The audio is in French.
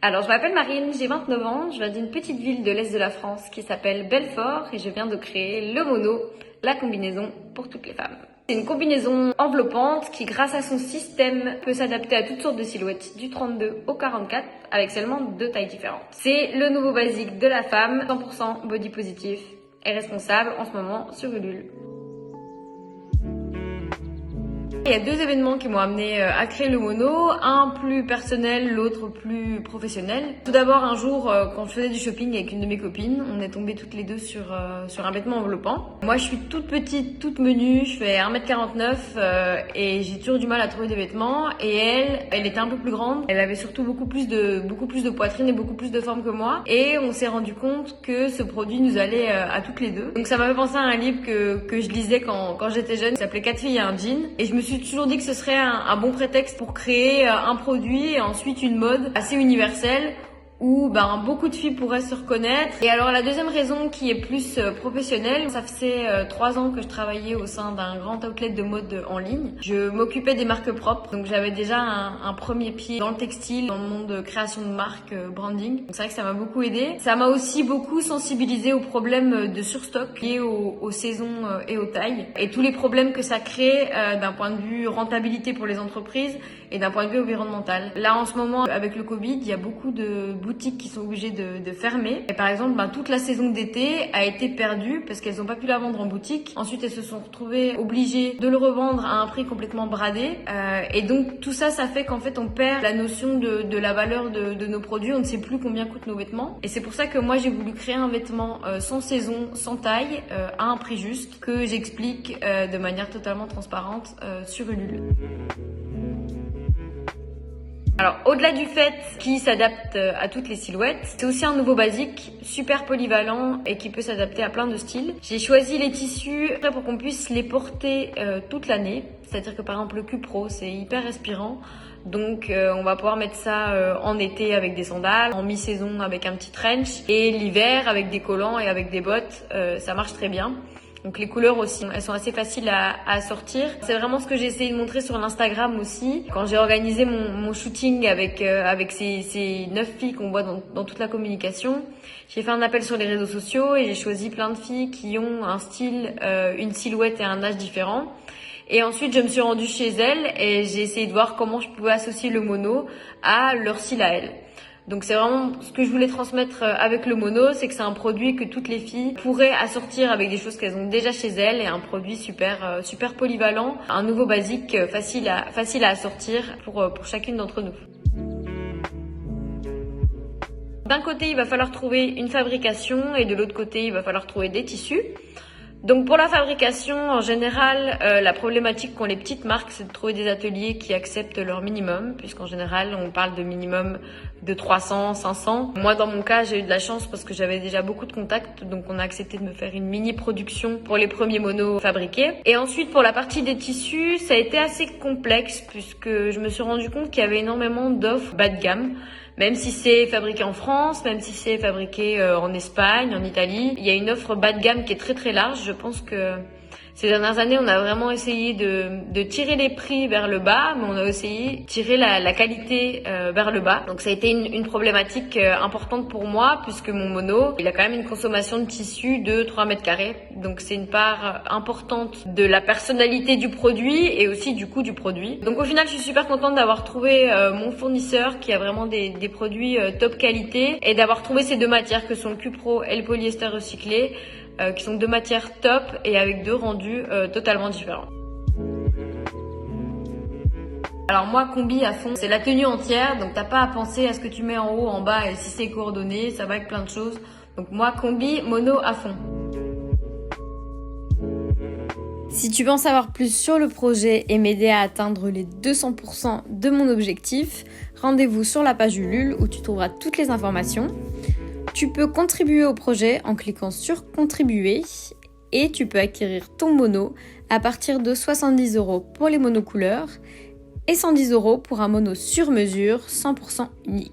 Alors, je m'appelle Marine, j'ai 29 ans, je viens d'une petite ville de l'Est de la France qui s'appelle Belfort et je viens de créer le mono, la combinaison pour toutes les femmes. C'est une combinaison enveloppante qui, grâce à son système, peut s'adapter à toutes sortes de silhouettes, du 32 au 44, avec seulement 2 tailles différentes. C'est le nouveau basique de la femme, 100% body positif et responsable en ce moment sur Ulule. Il y a 2 événements qui m'ont amené à créer le mono, un plus personnel, l'autre plus professionnel. Tout d'abord, un jour, quand je faisais du shopping avec une de mes copines, on est tombées toutes les deux sur un vêtement enveloppant. Moi, je suis toute petite, toute menue, je fais 1m49 et j'ai toujours du mal à trouver des vêtements. Et elle était un peu plus grande. Elle avait surtout beaucoup plus de poitrine et beaucoup plus de forme que moi. Et on s'est rendu compte que ce produit nous allait à toutes les deux. Donc ça m'a fait penser à un livre que je lisais quand j'étais jeune, qui s'appelait 4 filles et un jean. Et je me suis toujours dit que ce serait un bon prétexte pour créer un produit et ensuite une mode assez universelle où beaucoup de filles pourraient se reconnaître. Et alors la deuxième raison qui est plus professionnelle, ça faisait 3 ans que je travaillais au sein d'un grand outlet de mode en ligne. Je m'occupais des marques propres, donc j'avais déjà un premier pied dans le textile, dans le monde de création de marques, branding. Donc c'est vrai que ça m'a beaucoup aidé. Ça m'a aussi beaucoup sensibilisé aux problèmes de surstock liés aux saisons et aux tailles et tous les problèmes que ça crée d'un point de vue rentabilité pour les entreprises et d'un point de vue environnemental. Là en ce moment avec le Covid, il y a beaucoup de boutiques qui sont obligées de fermer. Et par exemple, toute la saison d'été a été perdue parce qu'elles n'ont pas pu la vendre en boutique. Ensuite, elles se sont retrouvées obligées de le revendre à un prix complètement bradé. Et donc tout ça, ça fait qu'en fait on perd la notion de la valeur de nos produits. On ne sait plus combien coûtent nos vêtements. Et c'est pour ça que moi j'ai voulu créer un vêtement sans saison, sans taille, à un prix juste, que j'explique de manière totalement transparente sur Ulule. Alors, au-delà du fait qu'il s'adapte à toutes les silhouettes, c'est aussi un nouveau basique, super polyvalent et qui peut s'adapter à plein de styles. J'ai choisi les tissus pour qu'on puisse les porter toute l'année. C'est-à-dire que par exemple le Cupro, c'est hyper respirant. Donc on va pouvoir mettre ça en été avec des sandales, en mi-saison avec un petit trench et l'hiver avec des collants et avec des bottes, ça marche très bien. Donc les couleurs aussi, elles sont assez faciles à sortir. C'est vraiment ce que j'ai essayé de montrer sur l'Instagram aussi. Quand j'ai organisé mon shooting avec ces 9 filles qu'on voit dans toute la communication, j'ai fait un appel sur les réseaux sociaux et j'ai choisi plein de filles qui ont un style, une silhouette et un âge différents. Et ensuite, je me suis rendue chez elles et j'ai essayé de voir comment je pouvais associer le mono à leur style à elles. Donc c'est vraiment ce que je voulais transmettre avec le mono, c'est que c'est un produit que toutes les filles pourraient assortir avec des choses qu'elles ont déjà chez elles et un produit super polyvalent, un nouveau basique facile à assortir pour chacune d'entre nous. D'un côté, il va falloir trouver une fabrication et de l'autre côté, il va falloir trouver des tissus. Donc pour la fabrication, en général, la problématique qu'ont les petites marques, c'est de trouver des ateliers qui acceptent leur minimum, puisqu'en général, on parle de minimum de 300, 500. Moi, dans mon cas, j'ai eu de la chance parce que j'avais déjà beaucoup de contacts, donc on a accepté de me faire une mini production pour les premiers monos fabriqués. Et ensuite, pour la partie des tissus, ça a été assez complexe puisque je me suis rendu compte qu'il y avait énormément d'offres bas de gamme. Même si c'est fabriqué en France, même si c'est fabriqué en Espagne, en Italie, il y a une offre bas de gamme qui est très très large. Je pense que ces dernières années, on a vraiment essayé de tirer les prix vers le bas, mais on a essayé de tirer la qualité vers le bas. Donc ça a été une problématique importante pour moi, puisque mon mono, il a quand même une consommation de tissu de 3 mètres carrés. Donc c'est une part importante de la personnalité du produit et aussi du coût du produit. Donc au final, je suis super contente d'avoir trouvé mon fournisseur qui a vraiment des produits top qualité et d'avoir trouvé ces 2 matières que sont le Cupro et le polyester recyclé, qui sont 2 matières top et avec 2 rendus totalement différents. Alors moi, combi à fond, c'est la tenue entière, donc t'as pas à penser à ce que tu mets en haut, en bas et si c'est coordonné, ça va avec plein de choses. Donc moi, combi, mono à fond. Si tu veux en savoir plus sur le projet et m'aider à atteindre les 200% de mon objectif, rendez-vous sur la page Ulule où tu trouveras toutes les informations. Tu peux contribuer au projet en cliquant sur contribuer et tu peux acquérir ton mono à partir de 70 € pour les monocouleurs et 110 € pour un mono sur mesure 100% unique.